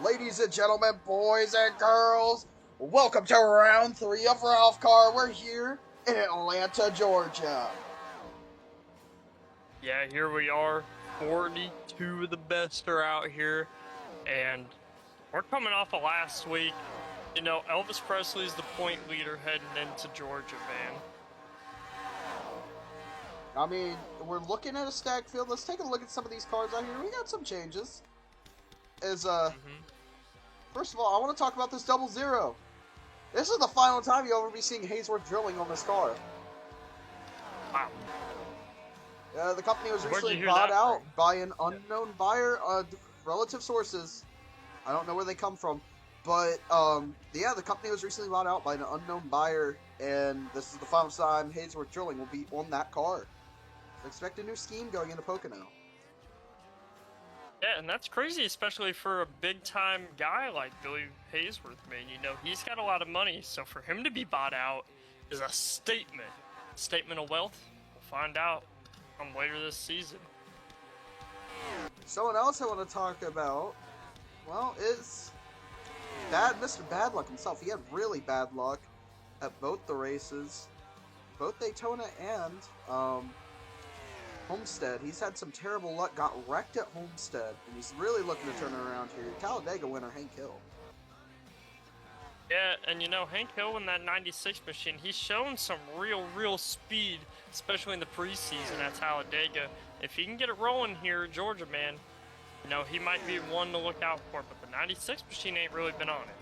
Ladies and gentlemen, boys and girls, welcome to round 3 of Ralphcar. We're here in Atlanta, Georgia. Yeah, here we are. 42 of the best are out here, and we're coming off of last week. You know, Elvis Presley's the point leader heading into Georgia, man. I mean, we're looking at a stack field. Let's take a look at some of these cars out here. We got some changes. First of all, I want to talk about this 00. This is the final time you'll ever be seeing Hayesworth drilling on this car. Wow. The company was Where'd you recently hear bought that out from? by an unknown buyer. Relative sources. I don't know where they come from. But, yeah, the company was recently bought out by an unknown buyer, and this is the final time Hayesworth Drilling will be on that car. So expect a new scheme going into Pocono. Yeah, and that's crazy, especially for a big-time guy like Billy Hayesworth, man. You know, he's got a lot of money, so for him to be bought out is a statement. Statement of wealth? We'll find out later this season. Someone else I want to talk about, well, is Mr. Bad Luck himself. He had really bad luck at both the races, both Daytona and Homestead. He's had some terrible luck, got wrecked at Homestead, and he's really looking to turn it around here. Talladega winner Hank Hill. Yeah, and you know, Hank Hill in that 96 machine, he's shown some real speed, especially in the preseason at Talladega. If he can get it rolling here at Georgia, man, you know, he might be one to look out for, but the 96 machine ain't really been on it.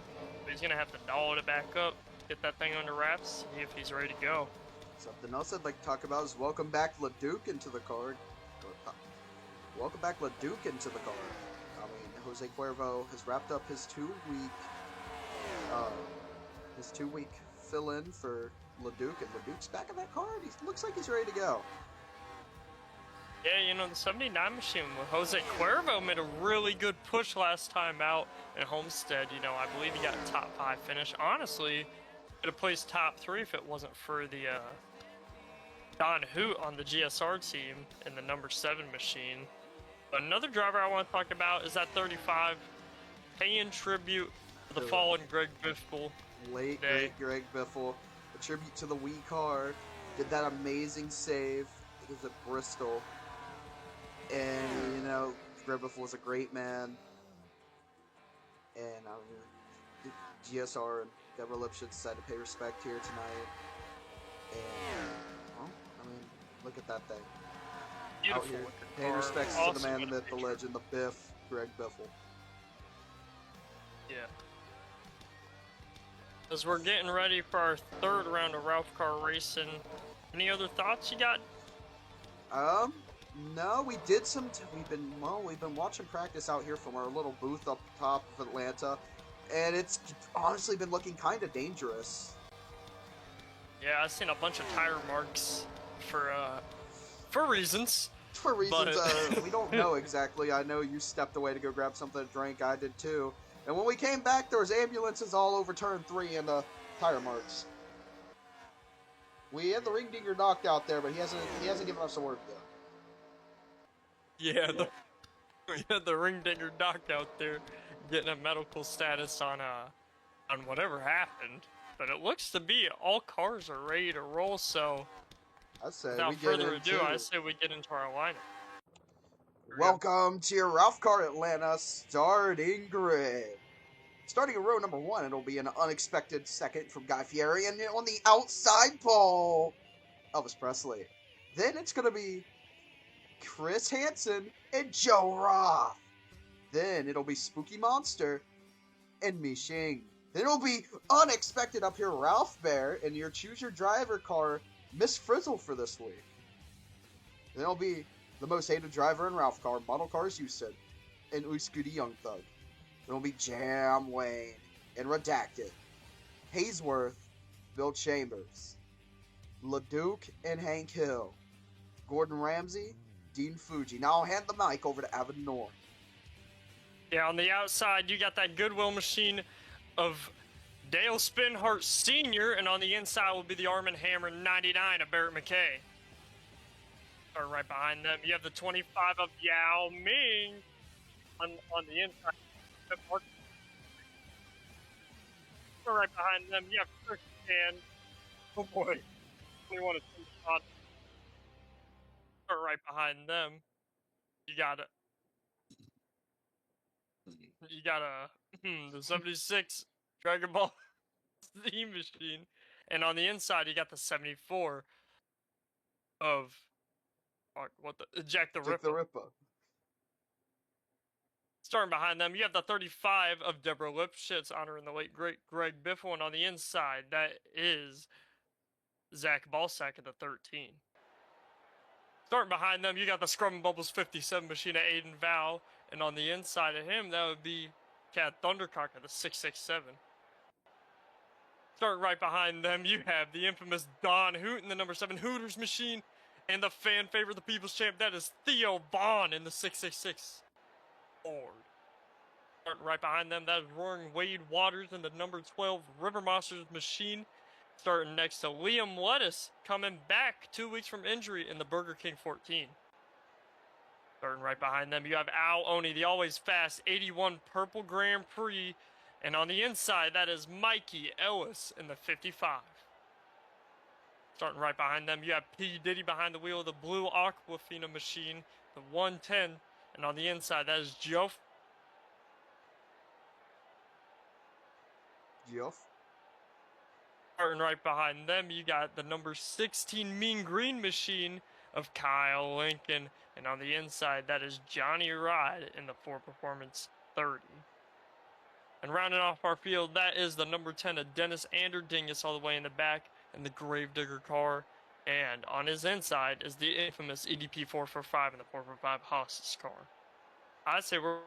He's going to have to doll it back up, get that thing under wraps, see if he's ready to go. Something else I'd like to talk about is welcome back LeDuc into the car. Welcome back LeDuc into the car. I mean, Jose Cuervo has wrapped up his two-week fill-in for LeDuc, and LeDuc's back in that car, and he looks like he's ready to go. Yeah, you know, the 79 machine with Jose Cuervo made a really good push last time out at Homestead. You know, I believe he got a top 5 finish. Honestly, could have placed top 3 if it wasn't for the Don Hoot on the GSR team in the number 7 machine. But another driver I want to talk about is that 35, paying tribute to the fallen Greg Biffle. Late, great Greg Biffle. A tribute to the Wii car. Did that amazing save. It was at Bristol. And, you know, Greg Biffle was a great man. And GSR and Deborah Lipschitz decided to pay respect here tonight. And, well, I mean, look at that thing. Beautiful Out here, looking paying car. respects Awesome to the man, the myth, the picture. legend, the Biff, Greg Biffle. Yeah. As we're getting ready for our 3rd round of Ralphcar racing, any other thoughts you got? No, we did some. We've been watching practice out here from our little booth up top of Atlanta, and it's honestly been looking kind of dangerous. Yeah, I've seen a bunch of tire marks for reasons. For reasons But we don't know exactly. I know you stepped away to go grab something to drink. I did too. And when we came back, there was ambulances all over turn 3 and tire marks. We had the ring dinger knocked out there, but he hasn't given us a word yet. Yeah, we had the ring digger knocked out there, getting a medical status on whatever happened. But it looks to be all cars are ready to roll. So I'd say without we get further ado, into I say we get into our lineup. Welcome to your Ralphcar Atlanta starting grid. Starting in row number 1, it'll be an unexpected second from Guy Fieri, and on the outside pole, Elvis Presley. Then it's going to be Chris Hansen and Joe Roth. Then it'll be Spooky Monster and Mi Xing. Then it'll be unexpected up here, Ralph Bear and your Choose Your Driver car, Miss Frizzle for this week. Then it'll be the most hated driver in Ralphcar, Model Cars Houston, and Uscudi Young Thug. Then it'll be Jam Wayne and Redacted, Hayesworth, Bill Chambers, LeDuc and Hank Hill, Gordon Ramsay, Dean Fuji. Now I'll hand the mic over to Evan Norm. Yeah, on the outside, you got that Goodwill machine of Dale Spinhart Sr., and on the inside will be the Arm & Hammer 99 of Barrett McKay. Or right behind them, you have the 25 of Yao Ming on the inside. Right behind them, you have Chris and oh boy, we want to think about right behind them. You got a the 76 Dragon Ball Z machine, and on the inside you got the 74 of what the Jack the Jack the Ripper. Ripper. Starting behind them, you have the 35 of Deborah Lipschitz, honoring the late great Greg Biffle, and on the inside that is Zach Balsack at the 13. Starting behind them, you got the Scrum and Bubbles 57 machine of Aiden Val, and on the inside of him, that would be Cat Thundercock at the 667. Starting right behind them, you have the infamous Don Hooten, the number 7 Hooters machine, and the fan favorite, the People's Champ, that is Theo Vaughn in the 666 Ford. Starting right behind them, that is Roaring Wade Waters in the number 12 River Monsters machine. Starting next to Liam Lettuce, coming back 2 weeks from injury in the Burger King 14. Starting right behind them, you have Al Oni, the always fast 81 Purple Grand Prix. And on the inside, that is Mikey Ellis in the 55. Starting right behind them, you have P. Diddy behind the wheel of the blue Aquafina machine, the 110. And on the inside, that is Geoff. Starting right behind them, you got the number 16 Mean Green machine of Kyle Lincoln. And on the inside, that is Johnny Rod in the 4 Performance 30. And rounding off our field, that is the number 10 of Dennis Anderdingus all the way in the back in the Gravedigger car. And on his inside is the infamous EDP 445 in the 445 Haas's car. I'd say we're...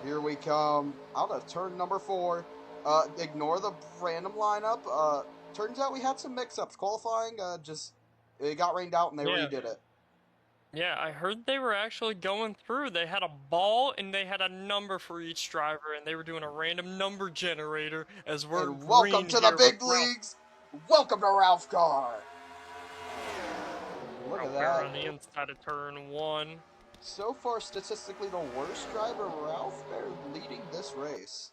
Here we come out of turn number 4. Ignore the random lineup. Turns out we had some mix-ups. Qualifying, it got rained out and they redid it. Yeah, I heard they were actually going through. They had a ball and they had a number for each driver, and they were doing a random number generator as we're and welcome to the big leagues. Welcome to Ralphcar. Look at that. On the inside of turn 1. So far, statistically, the worst driver, Ralphcar, leading this race.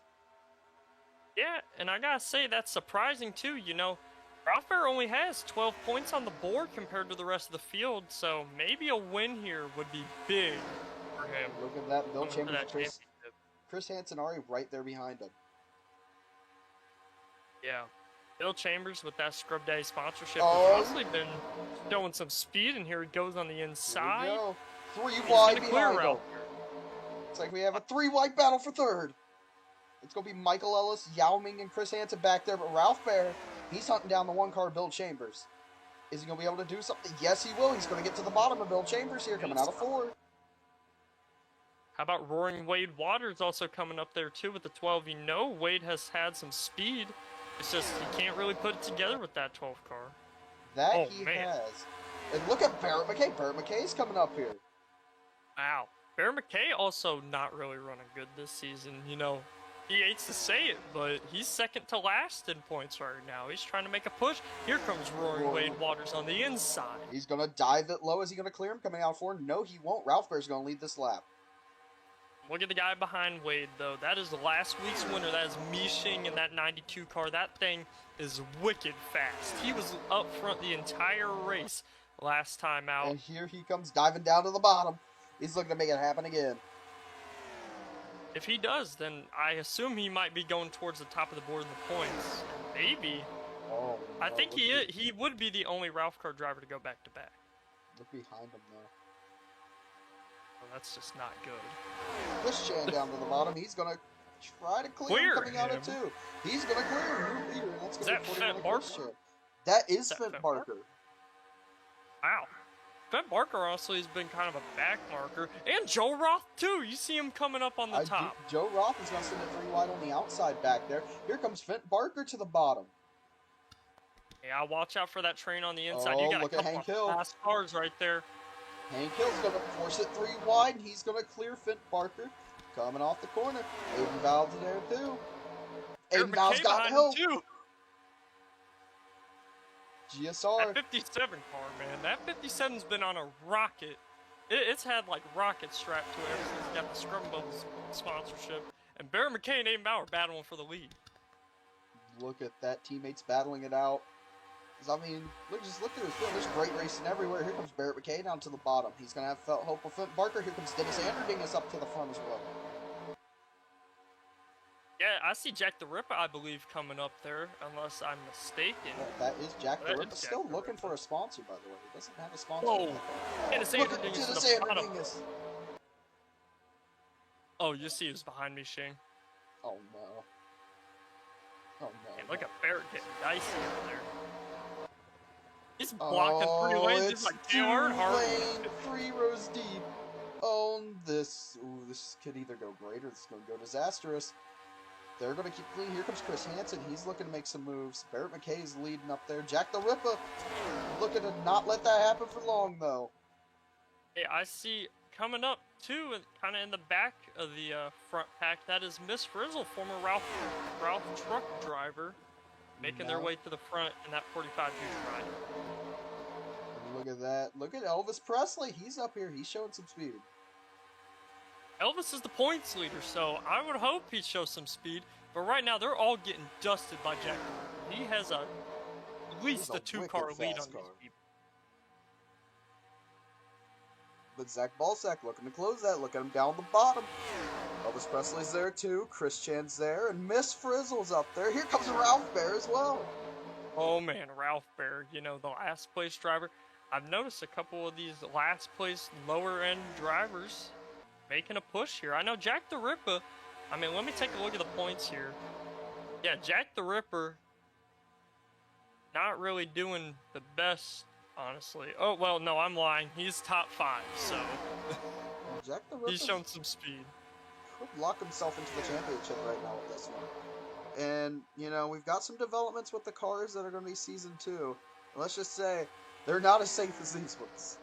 Yeah, and I gotta say, that's surprising too. You know, Ralphcar only has 12 points on the board compared to the rest of the field, so maybe a win here would be big for him. Look at that. Bill Chambers, Chris Hansenari right there behind him. Yeah. Bill Chambers with that Scrub Day sponsorship has honestly been showing some speed, and here he goes on the inside. Here we go. 3 wide behind him. Looks like we have a 3-wide battle for third. It's going to be Michael Ellis, Yao Ming, and Chris Hansen back there, but Ralphcar, he's hunting down the 1-car Bill Chambers. Is he going to be able to do something? Yes, he will. He's going to get to the bottom of Bill Chambers here, coming out of 4. How about Roaring Wade Waters also coming up there, too, with the 12? You know Wade has had some speed. It's just he can't really put it together with that 12 car. That he has. And look at Barrett McKay. Barrett McKay's coming up here. Wow. Barrett McKay also not really running good this season. You know, he hates to say it, but he's second to last in points right now. He's trying to make a push. Here comes Roaring Wade Waters on the inside. He's going to dive it low. Is he going to clear him coming out 4? No, he won't. Ralphcar's going to lead this lap. Look at the guy behind Wade, though. That is last week's winner. That is Mishing in that 92 car. That thing is wicked fast. He was up front the entire race last time out. And here he comes diving down to the bottom. He's looking to make it happen again. If he does, then I assume he might be going towards the top of the board in the points. Maybe. Oh, no, I think he would be the only Ralphcar driver to go back-to-back. Look behind him, though. Well, that's just not good. Chris Chan down to the bottom. He's going to try to clear him coming out of 2. He's going to clear him. New leader. That's going to be Fent Barker? That is Fent Barker. Wow. Fent Barker honestly has been kind of a back marker. And Joe Roth, too. You see him coming up on the top. Joe Roth is going to send it 3 wide on the outside back there. Here comes Fent Barker to the bottom. Yeah, watch out for that train on the inside. Oh, you got look a at couple Hank Hill. of fast cars right there. Hank Hill's going to force it 3 wide, and he's going to clear Fent Barker. Coming off the corner. Aiden Val's there, too. Aiden Val's got help. GSR. That 57 car, man. That 57's been on a rocket It's had like rockets strapped to it ever since it got the Scrum Bubbles sponsorship. And Bear McKay and Aiden Bauer battling for the lead. Look at that, teammates battling it out. I mean, just look at his field. There's great racing everywhere. Here comes Barrett McKay down to the bottom. He's going to have hope of Flint Barker. Here comes Dennis Anderding up to the front as well. Yeah, I see Jack the Ripper, I believe, coming up there, unless I'm mistaken. Yeah, that is Jack the Ripper. Still looking for a sponsor, by the way. He doesn't have a sponsor. Whoa! Dennis Look at Anderding is Dennis the bottom. Anderding. Oh, you see who's behind me, Shane. Oh, no. Oh, no. Man, look at Barrett getting dicey over there. He's blocking 3 lanes. He's like Dale Earnhardt. 3 rows deep. Oh, this could either go great or this is going to go disastrous. They're going to keep clean. Here comes Chris Hansen. He's looking to make some moves. Barrett McKay's leading up there. Jack the Ripper looking to not let that happen for long, though. Hey, I see coming up, too, kind of in the back of the front pack, that is Miss Frizzle, former Ralph truck driver, making their way to the front in that 45 huge ride. Look at that. Look at Elvis Presley. He's up here. He's showing some speed. Elvis is the points leader, so I would hope he'd show some speed. But right now, they're all getting dusted by Jack. He has at least a 2-car lead on these people. But Zach Balsack looking to close that. Look at him down the bottom. Elvis Presley's there too. Chris Chan's there. And Miss Frizzle's up there. Here comes Ralph Bear as well. Oh man, Ralph Bear, you know, the last place driver. I've noticed a couple of these last place lower end drivers making a push here. I know Jack the Ripper. I mean, let me take a look at the points here. Yeah, Jack the Ripper not really doing the best, honestly. Oh, well, no, I'm lying. He's top 5, so Jack the Ripper, he's shown some speed. Could lock himself into the championship right now with this one. And, you know, we've got some developments with the cars that are going to be Season 2. Let's just say, they're not as safe as these ones.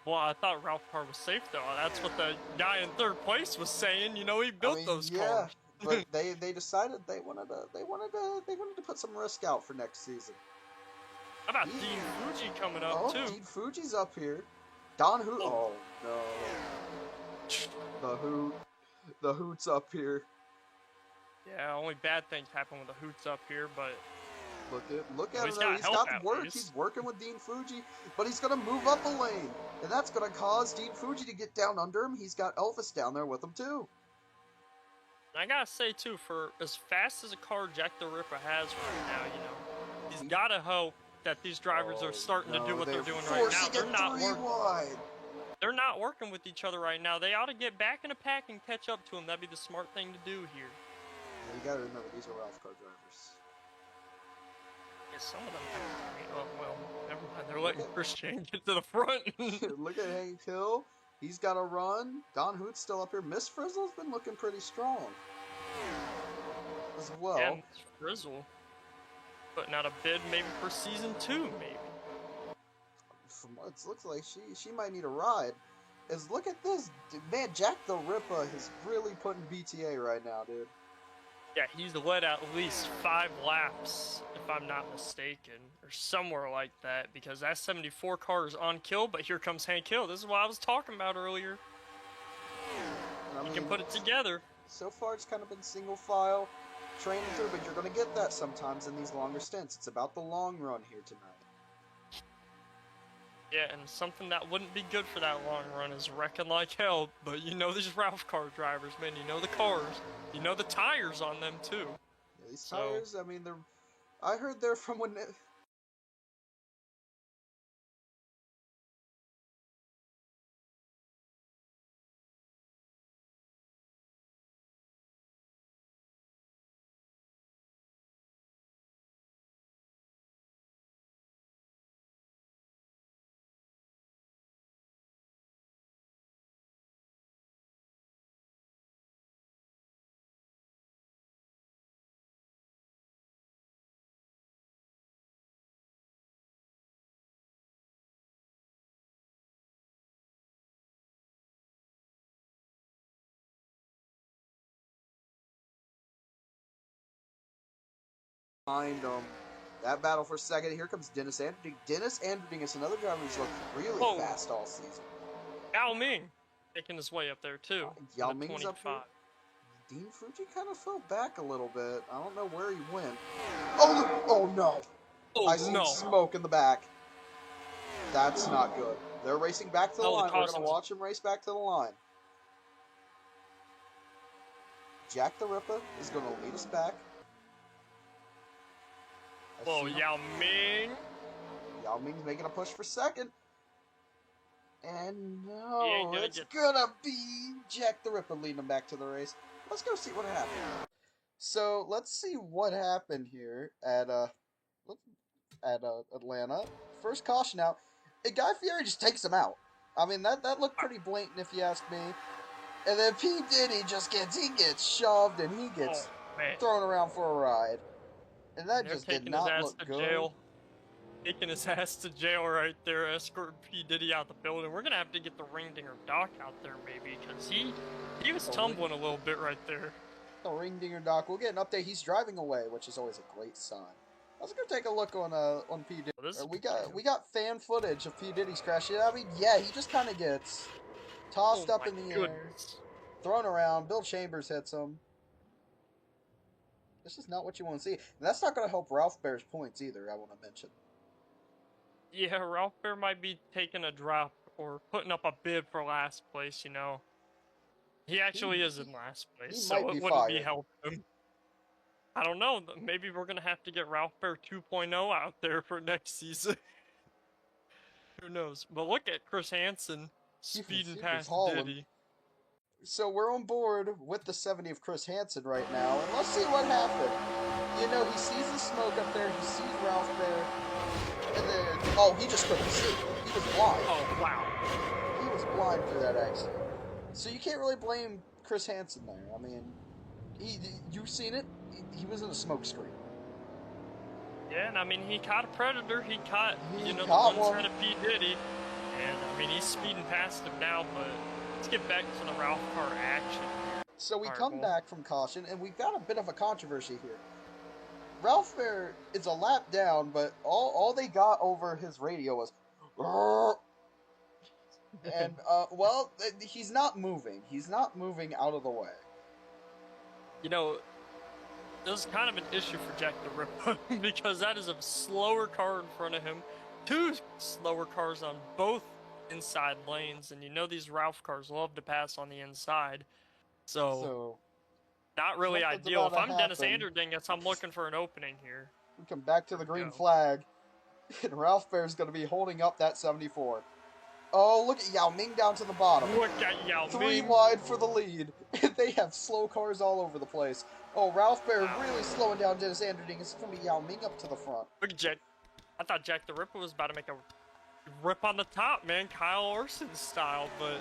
Well, I thought Ralphcar was safe, though. That's what the guy in 3rd place was saying. You know, he built those cars. But they decided they wanted to put some risk out for next season. How about Dean Fuji coming up too? Dean Fuji's up here. Don Hoot. Oh no. The Hoot's up here. Yeah, only bad things happen with the Hoots up here, but look at him. He's got work. He's working with Dean Fuji, but he's gonna move up a lane, and that's gonna cause Dean Fuji to get down under him. He's got Elvis down there with him too. I gotta say too, for as fast as a car Jack the Ripper has right now, you know, he's gotta hope that these drivers are starting to do what they're doing right now. They're not working. They're not working with each other right now. They ought to get back in a pack and catch up to him. That'd be the smart thing to do here. Yeah, you gotta remember these are Ralphcar drivers. Yeah, some of them. Oh well, never mind. They're letting Chris Chan get to the front. Look at Hank Hill. He's got a run. Don Hoot's still up here. Miss Frizzle's been looking pretty strong as well. Yeah, Miss Frizzle putting out a bid maybe for Season 2, maybe. From what it looks like, she might need a ride. Look at this, man. Jack the Ripper is really putting BTA right now, dude. Yeah, he's led at least 5 laps, if I'm not mistaken, or somewhere like that, because that 74 car is on kill, but here comes Hank Hill. This is what I was talking about earlier. You can put it together. So far, it's kind of been single file, training through, but you're going to get that sometimes in these longer stints. It's about the long run here tonight. Yeah, and something that wouldn't be good for that long run is wrecking like hell, but you know these Ralphcar drivers, man, you know the cars, you know the tires on them too. Yeah, these tires, I mean, I heard they're from when... Behind them. That battle for second. Here comes Dennis Anderding. Dennis Anderding is another driver who's looked really fast all season. Yao Ming making his way up there too. Yao The Ming's up here. 25. Dean Fuji kind of fell back a little bit. I don't know where he went. Oh no! Oh I see no! smoke in the back. That's not good. They're racing back to the Oh, line. We're going to caution's- watch them race back to the line. Jack the Ripper is going to lead us back. Whoa, Yao Ming. Yao Ming's making a push for second. And He no, ain't gonna it's get- gonna be Jack the Ripper leading him back to the race. Let's go see what happened. So let's see what happened here at Atlanta. First caution out. And Guy Fieri just takes him out. I mean that looked pretty blatant if you ask me. And then P. Diddy just gets shoved and he gets thrown around for a ride. And that just did not look good. Jail. Taking his ass to jail right there, escort P. Diddy out the building. We're gonna have to get the ring dinger Doc out there maybe, because he was tumbling a little bit right there. The ring dinger Doc. We'll get an update. He's driving away, which is always a great sign. Let's go take a look on P. Diddy. We got fan footage of P. Diddy's crash. I mean, yeah, he just kind of gets tossed up in the air, thrown around. Bill Chambers hits him. This is not what you want to see. And that's not going to help Ralph Bear's points either, I want to mention. Yeah, Ralph Bear might be taking a drop or putting up a bid for last place, you know. He actually is in last place, so it wouldn't be helping him. I don't know. Maybe we're going to have to get Ralph Bear 2.0 out there for next season. Who knows? But look at Chris Hansen speeding past Diddy. So we're on board with the 70 of Chris Hansen right now, and let's see what happened. You know, he sees the smoke up there, he sees Ralph Bear, and then, oh, he just couldn't see. He was blind. Oh, wow. He was blind for that accident. So you can't really blame Chris Hansen there. I mean, you've seen it. He was in a smoke screen. Yeah, and I mean, he caught a predator. He caught the one side of P. Diddy. And, I mean, he's speeding past him now, but let's get back to the Ralphcar action. So we come back from caution, and we've got a bit of a controversy here. Ralph Bear is a lap down, but all they got over his radio was, and well, he's not moving. He's not moving out of the way. You know, this is kind of an issue for Jack the Ripper because that is a slower car in front of him, two slower cars on both inside lanes, and you know these Ralph cars love to pass on the inside, so not really ideal. If I'm Dennis Anderdingus, I'm looking for an opening here. We come back to the green flag, and Ralph Bear's going to be holding up that 74. Oh, look at Yao Ming down to the bottom. Look at Yao Ming. 3 wide for the lead. They have slow cars all over the place. Oh, Ralph Bear really slowing down Dennis Anderdingus. It's going to be Yao Ming up to the front. Look at Jack. I thought Jack the Ripper was about to make a rip on the top, man. Kyle Orson style, but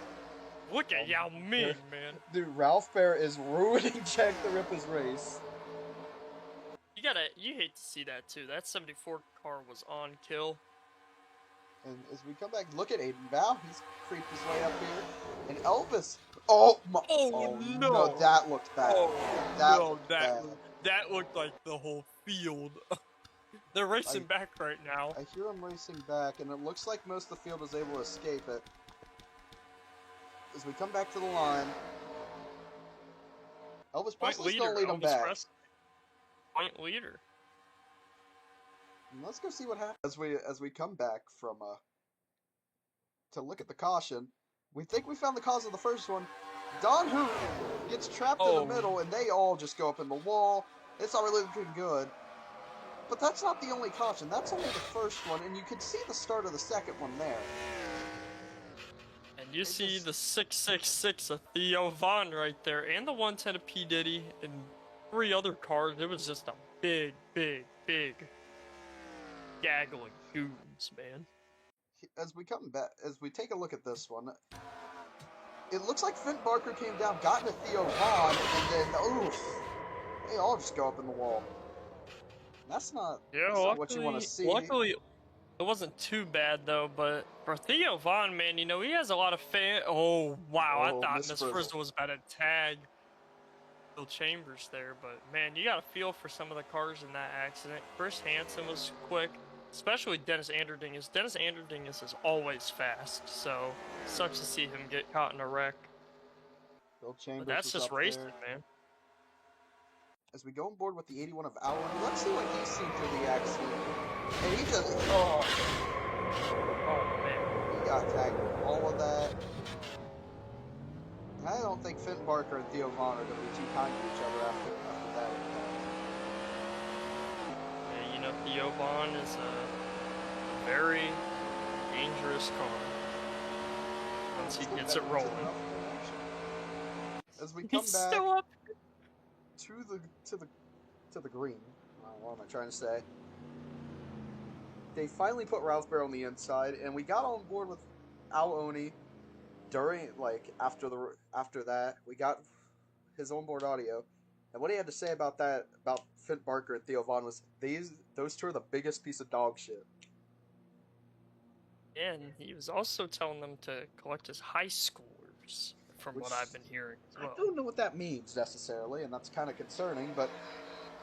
look at Yao Ming, man. Dude, Ralph Bear is ruining Jack the Ripper's race. You hate to see that too. That 74 car was on kill. And as we come back, look at Aiden Val. He's creeped his way up here. And Elvis. Oh no, that looked bad. That looked like the whole field. They're racing back right now. I hear them racing back, and it looks like most of the field is able to escape it. As we come back to the line, Elvis Presley's going to lead them back. Point leader. And let's go see what happens as we come back from to look at the caution. We think we found the cause of the first one. Don Hoot gets trapped in the middle, and they all just go up in the wall. It's not really looking good. But that's not the only caution. That's only the first one, and you can see the start of the second one there. And you see the 666 of Theo Vaughn right there, and the 110 of P. Diddy, and 3 other cars. It was just a big gaggle of goons, man. As we take a look at this one, it looks like Finn Barker came down, got into Theo Vaughn, and then, they all just go up in the wall. That's not what you want to see. Luckily, it wasn't too bad, though, but for Theo Vaughn, man, you know, he has a lot of fan... Oh, wow, I thought Miss Frizzle was about to tag Bill Chambers there, but, man, you got a feel for some of the cars in that accident. Chris Hansen was quick. especially Dennis Anderdingus. Dennis Anderdingus is always fast, so it sucks to see him get caught in a wreck. Bill Chambers But that's was just up racing, there. man. As we go on board with the 81 of Allen, let's see what he's seen through the accident. And he just, oh man, he got tagged with all of that. I don't think Fenton Barker and Theo Vaughn are going to be too kind to each other after that. Yeah, you know, Theo Vaughn is a very dangerous car once he gets it rolling. As we come He's back still up to the green, what am I trying to say? They finally put Ralph Bear on the inside, and we got on board with Al Oni during, like, after that. We got his onboard audio, and what he had to say about that, about Fenton Barker and Theo Vaughn, was those two are the biggest piece of dog shit. And he was also telling them to collect his high scores, from what I've been hearing as well. I don't know what that means necessarily, and that's kind of concerning, but...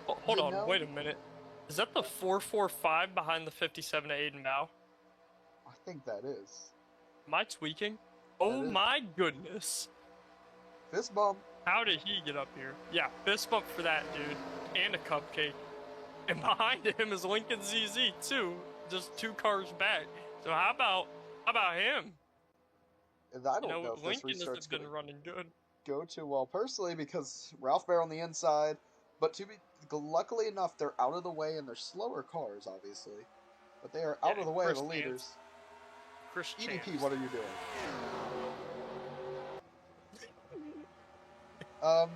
Oh, hold on, wait a minute. Is that the 445 behind the 57 to Aiden Bow? I think that is. Am I tweaking? Oh my goodness. Fist bump. How did he get up here? Yeah, fist bump for that dude. And a cupcake. And behind him is Lincoln ZZ too. Just 2 cars back. So how about him? And I don't know if Lincoln this restart's has been running good. Go too well personally because Ralph Bear on the inside, but luckily enough they're out of the way and they're slower cars obviously, but they are out of the way of the leaders. Chris EDP, what are you doing?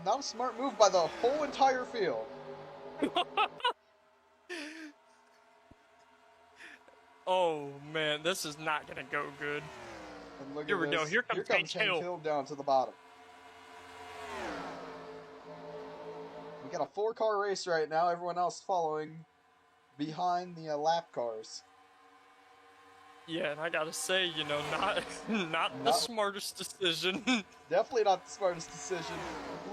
Not a smart move by the whole entire field. Oh man, this is not gonna go good. And look Here at we this. go. Here comes Hank Hill. Hill down to the bottom. We got a 4-car race right now. Everyone else following behind the lap cars. Yeah, and I gotta say, you know, not the smartest decision. Definitely not the smartest decision.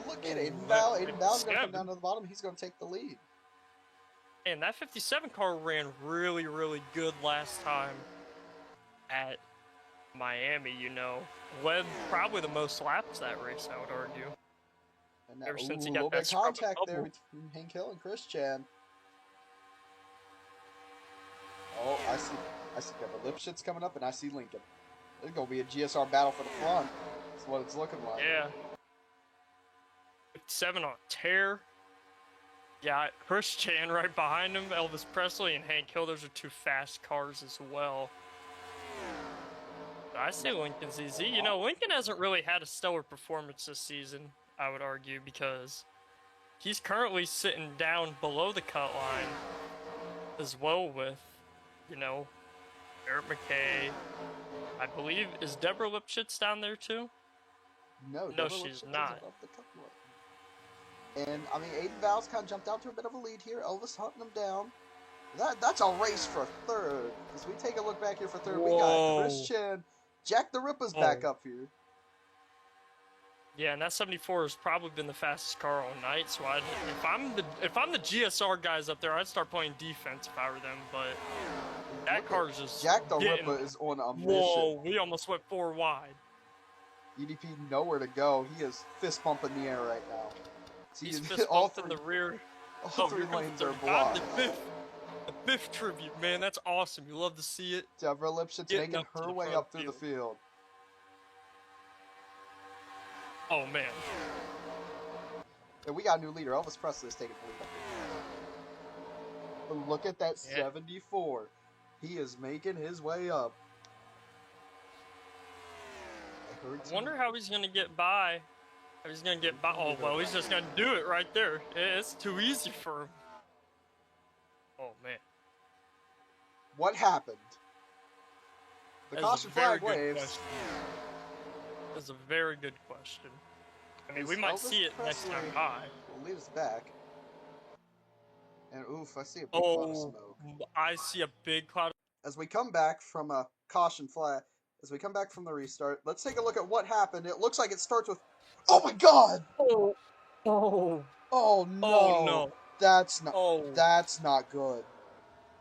Look at Aiden Bow. Aiden Bow's going to come down to the bottom. He's going to take the lead. And that 57 car ran really, really good last time at Miami, you know. Led probably the most laps that race, I would argue. And that, ever since he a got little that bit of contact there between Hank Hill and Chris Chan. Oh, I see Deborah Lipschitz coming up, and I see Lincoln. There's going to be a GSR battle for the front. That's what it's looking like. Yeah. 57 on a tear. Yeah, Chris Chan right behind him, Elvis Presley and Hank Hill. Those are 2 fast cars as well. I say Lincoln ZZ. You know, Lincoln hasn't really had a stellar performance this season, I would argue, because he's currently sitting down below the cut line as well with, you know, Eric McKay. I believe, is Deborah Lipschitz down there too? No, she's not. And, I mean, Aiden Bow's kind of jumped out to a bit of a lead here. Elvis hunting him down. That's a race for third. As we take a look back here for third, we got Chris Chan. Jack the Ripper's back up here. Yeah, and that 74 has probably been the fastest car all night. So if I'm the GSR guys up there, I'd start playing defense if I were them. But that car is just Jack the Ripper is on a mission. Whoa, we almost went 4 wide. EDP nowhere to go. He is fist bumping the air right now. He's fist bumping the rear. All 3 lanes are blocked. The Biff tribute, man, that's awesome. You love to see it. Deborah Lipschitz making her way up through the field. Oh, man. And we got a new leader. Elvis Presley is taking the lead up here. But look at that 74. He is making his way up. I wonder how he's going to get by. How he's going to get by. Oh, well, he's just going to do it right there. It's too easy for him. Oh, man. What happened? The caution flag waves. That's a very good question. I mean, we might see it next time by. Will lead us back. And oof, I see a big cloud of smoke. I see a big cloud. As we come back from a caution flag, as we come back from the restart, let's take a look at what happened. It looks like it starts with, oh my God! Oh no! Oh no! That's not. That's not good.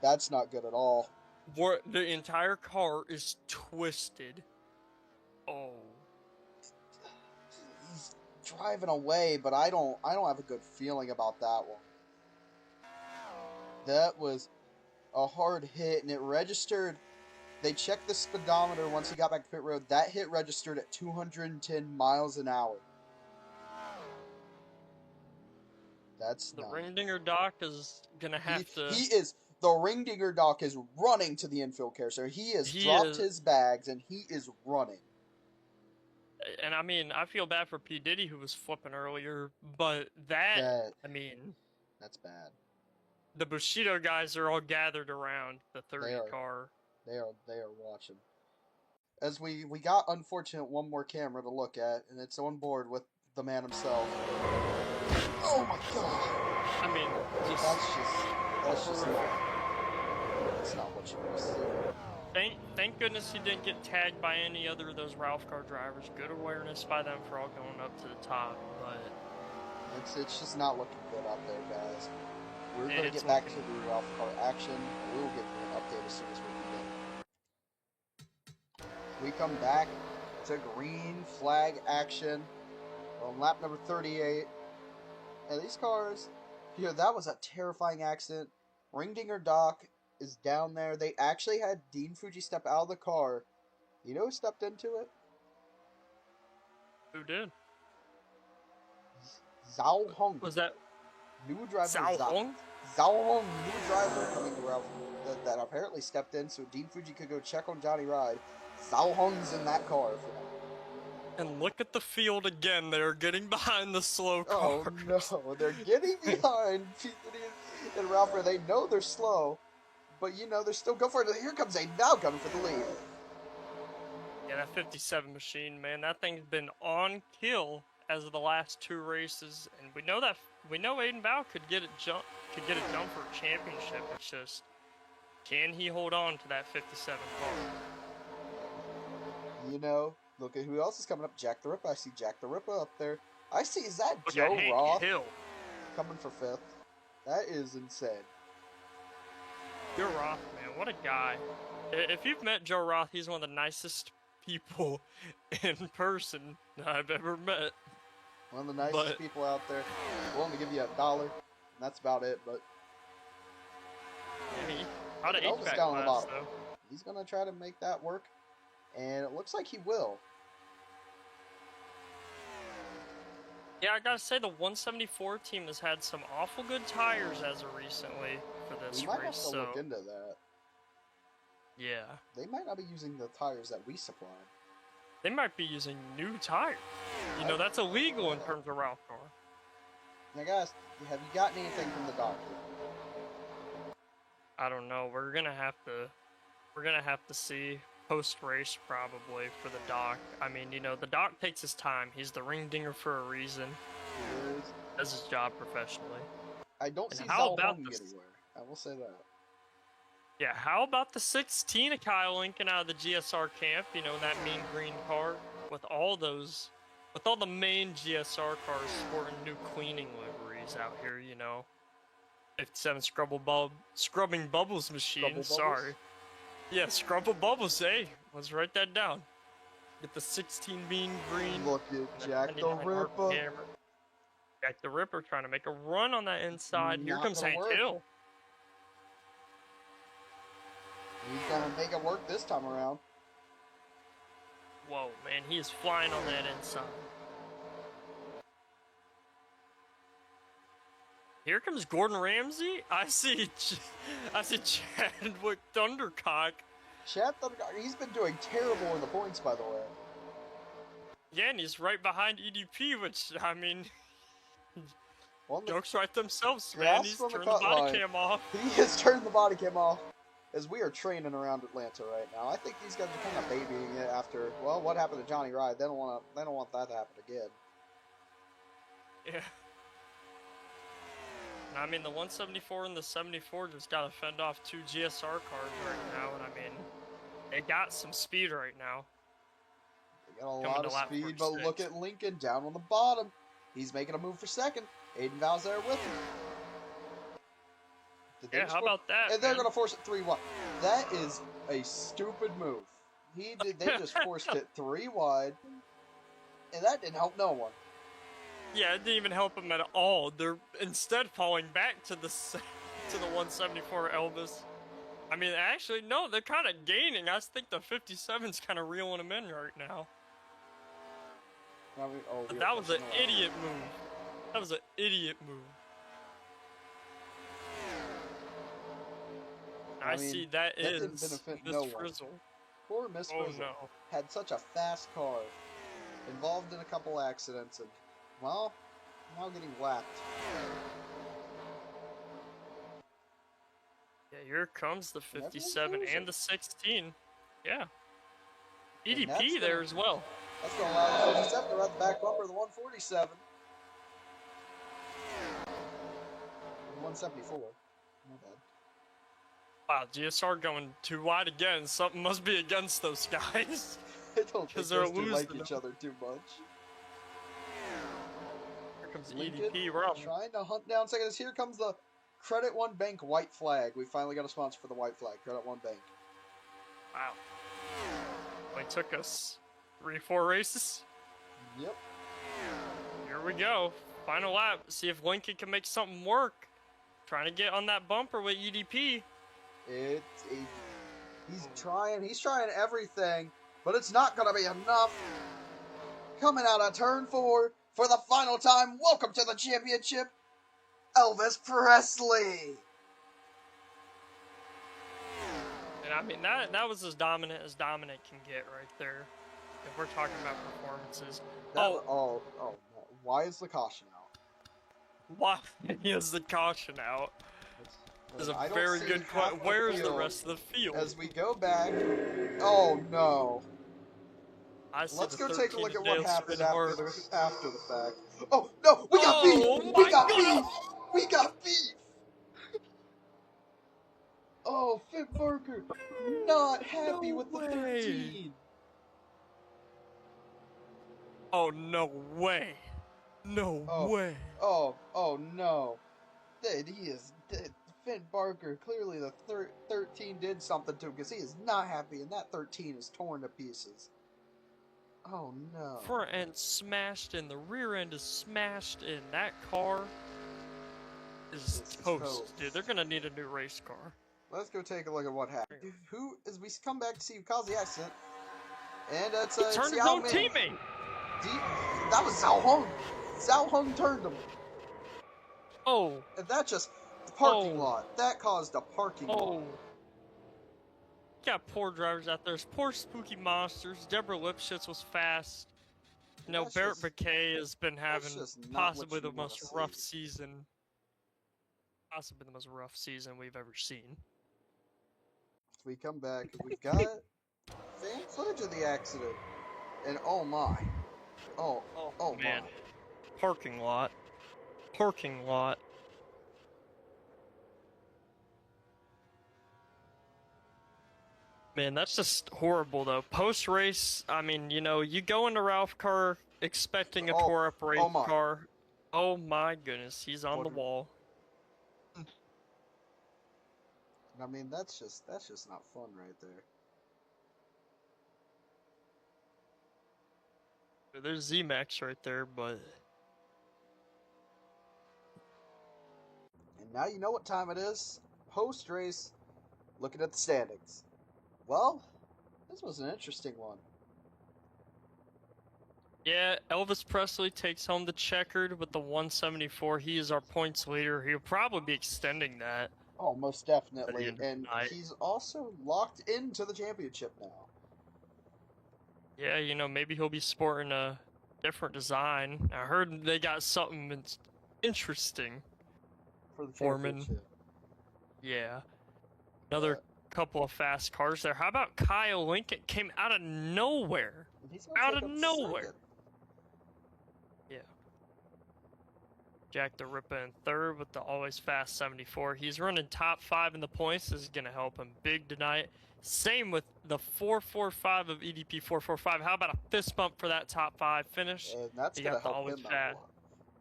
That's not good at all. The entire car is twisted. Oh. He's driving away, but I don't have a good feeling about that one. That was a hard hit, and it registered. They checked the speedometer once he got back to pit road. That hit registered at 210 miles an hour. That's The not. Ringdinger Doc is gonna have to. He is. The Ringdinger Doc is running to the infield carousel. He has dropped his bags and he is running. And I mean, I feel bad for P. Diddy who was flipping earlier, but I mean, that's bad. The Bushido guys are all gathered around the 30 car. They are watching. As we got, unfortunate, one more camera to look at, and it's on board with the man himself. Oh my god! I mean, that's not what you want to see. Thank goodness he didn't get tagged by any other of those Ralphcar drivers. Good awareness by them for all going up to the top, but it's just not looking good out there, guys. We're going to get back to the Ralphcar action. We will give you an update as soon as we can. We come back to green flag action on lap number 38. And these cars, that was a terrifying accident. Ringdinger Doc is down there. They actually had Dean Fuji step out of the car. You know who stepped into it? Who did? Zhao Hong. Was that new driver? Zhao Hong? Zhao Hong, new driver coming to Ralph that apparently stepped in so Dean Fuji could go check on Johnny Ride. Zhao Hong's in that car for now. And look at the field again. They're getting behind the slow cars. Oh no, they're getting behind and Ralphcar. They know they're slow, but they're still going for it. Here comes Aiden now coming for the lead. Yeah, that 57 machine, man, that thing's been on kill as of the last two races, and we know Aiden Bow could get a jump for a championship. It's just, can he hold on to that 57 car? Look at who else is coming up. Jack the Ripper. I see Jack the Ripper up there. Is that Joe Roth coming for 5th? That is insane. Joe Roth, man, what a guy. If you've met Joe Roth, he's one of the nicest people in person I've ever met. One of the nicest people out there. Willing to give you $1, and that's about it, but... Yeah, out of HVAC down on the bottom. though. He's going to try to make that work, and it looks like he will. Yeah, I gotta say, the 174 team has had some awful good tires as of recently for this race. We might have to look into that. Yeah. They might not be using the tires that we supplied. They might be using new tires. That's illegal in terms of Ralphcar. Now, guys, have you gotten anything from the doctor? I don't know. We're gonna have to see post-race probably for the doc. I mean, the doc takes his time. He's the ring-dinger for a reason. He does his job professionally. I don't see Zhao Hong anywhere. I will say that. Yeah, how about the 16 of Kyle Lincoln out of the GSR camp? That mean green car with all the main GSR cars sporting new cleaning liveries out here. 57 Scrubbing Bubbles machine. Sorry. Yeah, Scrubble Bubbles, hey, let's write that down. Get the 16 mean green. Look at Jack the Ripper. Jack the Ripper trying to make a run on that inside. Here comes Hank Hill. He's gonna make it work this time around. Whoa, man, he is flying on that inside. Here comes Gordon Ramsay. I see Chadwick Thundercock. Chad Thundercock, he's been doing terrible in the points, by the way. Yeah, and he's right behind EDP, which, I mean, jokes right themselves, man. He's turned the body cam off. He has turned the body cam off as we are training around Atlanta right now. I think these guys are kind of babying it after, well, what happened to Johnny Ride? They don't want that to happen again. Yeah. I mean, the 174 and the 74 just got to fend off two GSR cars right now, and I mean, they got some speed right now. They got a lot of speed, but look at Lincoln down on the bottom. He's making a move for second. Aiden Val's there with him. Yeah, how about that? And they're going to force it 3 wide. That is a stupid move. They just forced it 3 wide, and that didn't help no one. Yeah, it didn't even help them at all. They're instead falling back to the 174 Elvis. I mean, actually, no, they're kind of gaining. I think the 57's kind of reeling them in right now. That was an idiot move. That was an idiot move. I see that didn't benefit no one. Frizzle. Poor Miss Frizzle had such a fast car, involved in a couple accidents, and, well, now getting whacked. Yeah, here comes the 57 and the 16. Yeah. EDP there as well. That's going to allow the 57 to run the back bumper of the 147. 174. My bad. Wow, GSR going too wide again. Something must be against those guys. I don't think they're like each other too much. Here comes Lincoln EDP. Trying to hunt down seconds. Here comes the Credit One Bank white flag. We finally got a sponsor for the white flag. Credit One Bank. Wow. Only took us 3-4 races. Yep. Here we go. Final lap. See if Lincoln can make something work. Trying to get on that bumper with EDP. He's trying everything, but it's not going to be enough. Coming out of turn 4 for the final time. Welcome to the championship, Elvis Presley. And I mean, that was as dominant can get right there. If we're talking about performances. Why is the caution out? Why is the caution out? That's a very good question. Where's the rest of the field? As we go back, oh no. Let's go take a look at what happened after the fact. Oh no, we got beef! We got beef! Oh, Finn Barker, not happy with the 13. Oh, no way. No way. Oh no. He is dead. Finn Barker, clearly the 13 did something to him because he is not happy, and that 13 is torn to pieces. Oh no. Front end smashed in, the rear end is smashed in. That car is toast, dude. They're gonna need a new race car. Let's go take a look at what happened. As we come back to see who caused the accident, and it's turned his own teammate. That was Zhao Hong. Zhao Hong turned him. Oh. And that just the parking lot. That caused a parking lot. Got poor drivers out there. Poor spooky monsters. Deborah Lipschitz was fast. You know, Barrett Bacay has been having possibly the most rough season. Possibly the most rough season we've ever seen. We come back. We've got fan footage of the accident. And oh my. Oh man. My. Parking lot. Parking lot. Man, that's just horrible, though. Post-race, I mean, you know, you go into Ralphcar expecting a tore-up race car. Oh my goodness, he's on the wall. I mean, that's just not fun right there. There's Z-Max right there, but... And now you know what time it is. Post-race, looking at the standings. Well, this was an interesting one. Yeah, Elvis Presley takes home the checkered with the 174. He is our points leader. He'll probably be extending that. Oh, most definitely. And he's also locked into the championship now. Yeah, you know, maybe he'll be sporting a different design. I heard they got something interesting for the championship. Yeah. Another couple of fast cars there. How about Kyle Lincoln? Came out of nowhere. Out of nowhere. Yeah. Jack the Ripper in third with the always fast 74. He's running top 5 in the points. This is going to help him big tonight. Same with the 445 of EDP 445. How about a fist bump for that top 5 finish? And that's going to help him out a lot.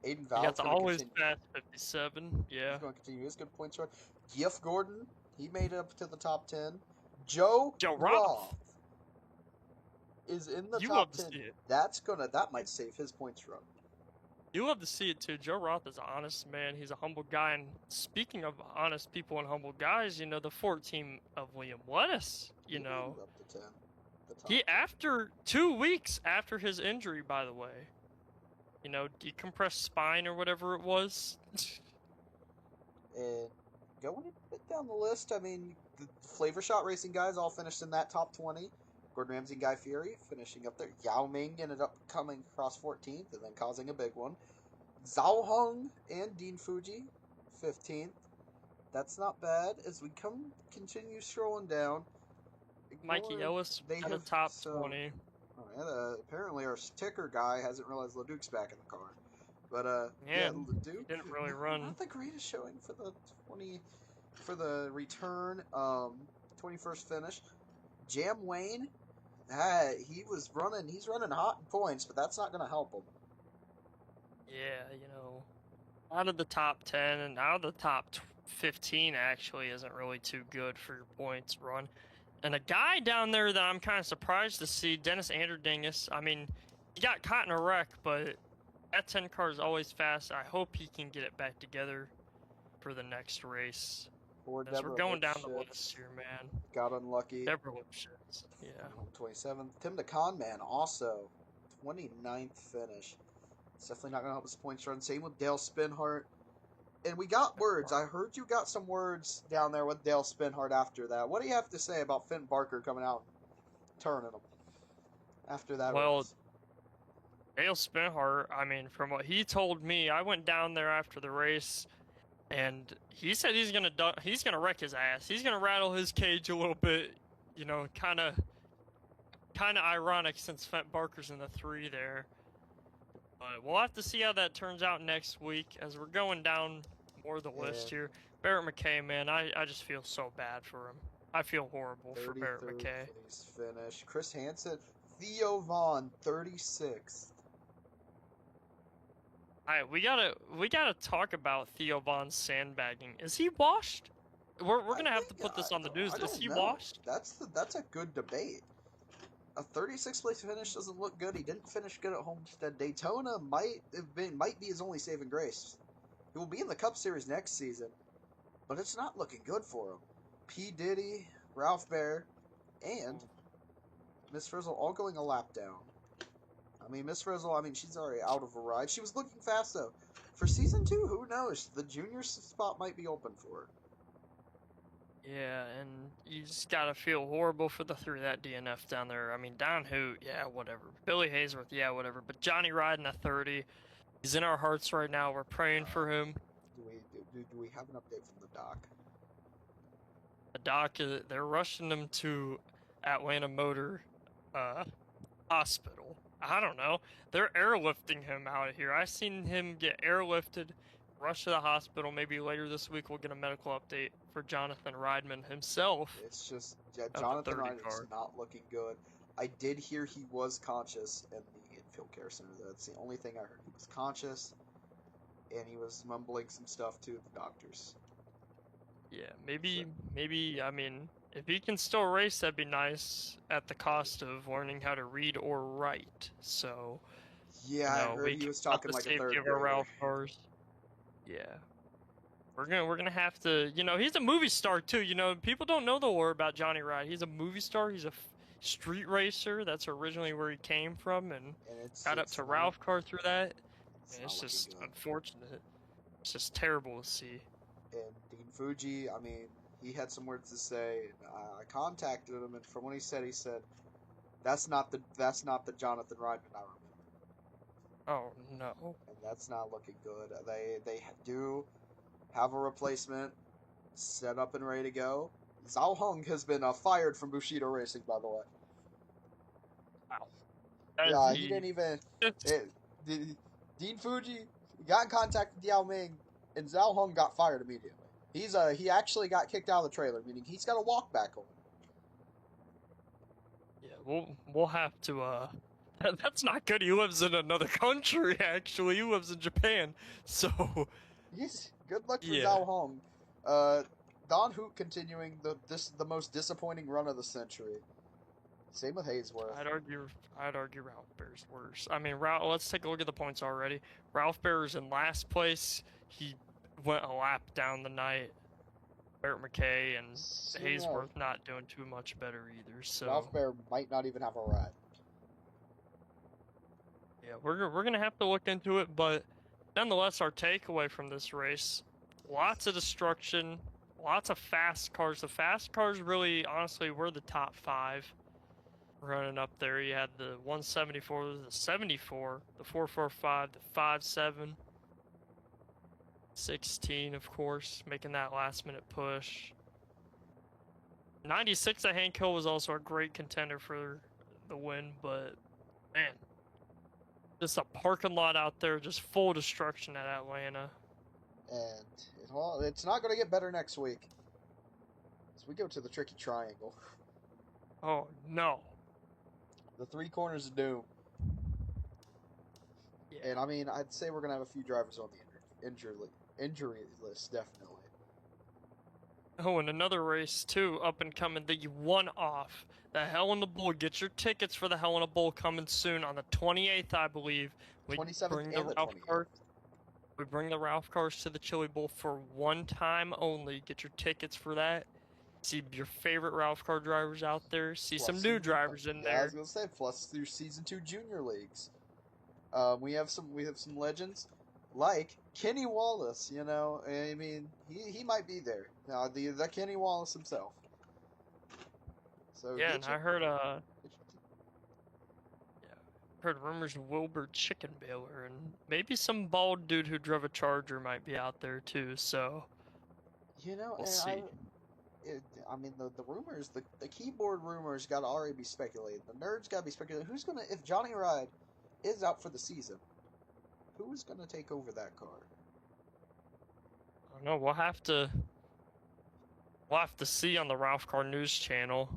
Aiden You got Val's the going to always continue. fast 57. He's Yeah. going to continue his good points run. Giff Gordon, he made it up to the top 10. Joe Joe Roth Roth. is in the You love top to 10. see it. That might save his points run. You love to see it too. Joe Roth is an honest man. He's a humble guy. And speaking of honest people and humble guys, the 14 of William Lettuce, He made it up to 10. The top he 10. after 2 weeks after his injury, by the way, decompressed spine or whatever it was. And going a bit down the list, I mean, the Flavor Shot Racing guys all finished in that top 20. Gordon Ramsay and Guy Fieri finishing up there. Yao Ming ended up coming across 14th and then causing a big one. Zhao Heng and Dean Fuji, 15th. That's not bad. As we continue scrolling down, Mikey Ellis they at a have top 20. Oh, yeah, apparently our ticker guy hasn't realized LeDuc's back in the car. But Yeah, LeDuc didn't really run. Not the greatest showing for the return. 21st finish. Jam Wayne, he's running hot in points, but that's not going to help him. Yeah, out of the top 10 and out of the top 15 actually isn't really too good for your points run. And a guy down there that I'm kind of surprised to see, Dennis Anderdingus. I mean, he got caught in a wreck, but that 10 car is always fast. I hope he can get it back together for the next race. As we're going down the list here, man. Got unlucky. Deborah Lipschitz, yeah. 27th. Tim the Con Man also 29th finish. It's definitely not going to help his points run. Same with Dale Spinhart. And we got words. I heard you got some words down there with Dale Spinhart after that. What do you have to say about Finn Barker coming out and turning him after that race? Dale Spinhart, I mean, from what he told me, I went down there after the race, and he said he's gonna wreck his ass. He's gonna rattle his cage a little bit, kind of ironic since Finn Barker's in the 3 there. But we'll have to see how that turns out next week as we're going down more of the list here. Barrett McKay, man, I just feel so bad for him. I feel horrible for Barrett McKay. Place finish. Chris Hansen, Theo Vaughn, 36th. All right, we gotta talk about Theo Vaughn's sandbagging. Is he washed? We're gonna have to put this on the news. Is he washed? That's a good debate. A 36th place finish doesn't look good. He didn't finish good at Homestead. Daytona might be his only saving grace. He will be in the Cup Series next season, but it's not looking good for him. P. Diddy, Ralph Bear, and Miss Frizzle all going a lap down. I mean, Miss Frizzle, she's already out of a ride. She was looking fast, though. For Season 2, who knows? The junior spot might be open for her. Yeah, and you just gotta feel horrible for the 3 that DNF down there. I mean, Don Hoot, yeah, whatever. Billy Haysworth, yeah, whatever. But Johnny riding a 30, he's in our hearts right now. We're praying for him. Do we have an update from the doc? The doc, they're rushing him to Atlanta Motor Hospital. I don't know. They're airlifting him out of here. I seen him get airlifted, rushed to the hospital. Maybe later this week we'll get a medical update for Jonathan Riedman himself. It's just Jonathan Riedman's not looking good. I did hear he was conscious in the infield care center. That's the only thing I heard. He was conscious, and he was mumbling some stuff to the doctors. Yeah, maybe. I mean, if he can still race, that'd be nice. At the cost of learning how to read or write. So. Yeah, I heard he was talking like a third grader. Ralphcars. Yeah. We're gonna have to, he's a movie star too. People don't know the lore about Johnny Ride. He's a movie star. He's a street racer. That's originally where he came from, and got up to Ralphcar through that. It's just unfortunate. It's just terrible to see. And Dean Fuji, he had some words to say. I contacted him, and from what he said, that's not the Jonathan Riedman I remember. Oh no. And that's not looking good. They do have a replacement set up and ready to go. Zhao Heng has been fired from Bushido Racing, by the way. Wow. He didn't even. Dean Fuji got in contact with Yao Ming, and Zhao Heng got fired immediately. He actually got kicked out of the trailer, meaning he's got to walk back home. Yeah, we'll have to That's not good. He lives in another country, actually. He lives in Japan. So, Yes, good luck for yeah. Zhao Hong. Don Hoot continuing the most disappointing run of the century. Same with Haysworth. I'd argue Ralph Bear's worse. I mean, let's take a look at the points already. Ralph Bear's in last place. He went a lap down the night. Barrett McKay and Haysworth not doing too much better either. So Ralph Bear might not even have a ride. yeah, we're gonna have to look into it, but nonetheless, our takeaway from this race: lots of destruction, lots of fast cars. The fast cars really, honestly, were the top 5 running up there. You had the 174, the 74, the 445, the 57, 16, of course, making that last minute push. 96 at Hank Hill was also a great contender for the win, but man, just a parking lot out there, just full destruction at Atlanta. And it's not going to get better next week. As we go to the tricky triangle. Oh no. The 3 corners of doom. Yeah. And I mean, I'd say we're going to have a few drivers on the injury list, definitely. Oh, and another race too, up and coming, the one-off, the Hell in a Bowl. Get your tickets for the Hell in a Bowl coming soon on the 28th, I believe. 27th and the 28th. We bring the Ralphcars to the Chili Bowl for one time only. Get your tickets for that. See your favorite Ralphcar drivers out there. See some new drivers in there. I was gonna say, plus through season 2 junior leagues. We have some legends like Kenny Wallace. You know, I mean, he might be there. Now the Kenny Wallace himself. So yeah, and I heard rumors of Wilbur Chicken Baylor, and maybe some bald dude who drove a Charger might be out there too. So you know, we'll see. I mean, the rumors, the keyboard rumors got to already be speculated. The nerds got to be speculating. Who's gonna, if Johnny Ride is out for the season, who is gonna take over that car? I don't know. We'll have to see on the Ralphcar News channel.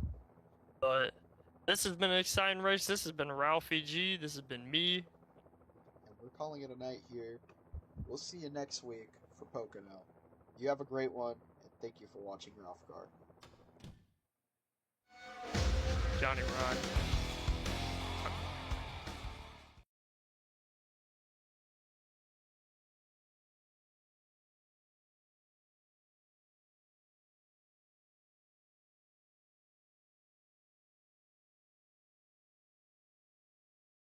But this has been an exciting race. This has been Ralphie G. This has been me. And we're calling it a night here. We'll see you next week for Pocono. You have a great one, and thank you for watching Ralphcar. Johnny Ride.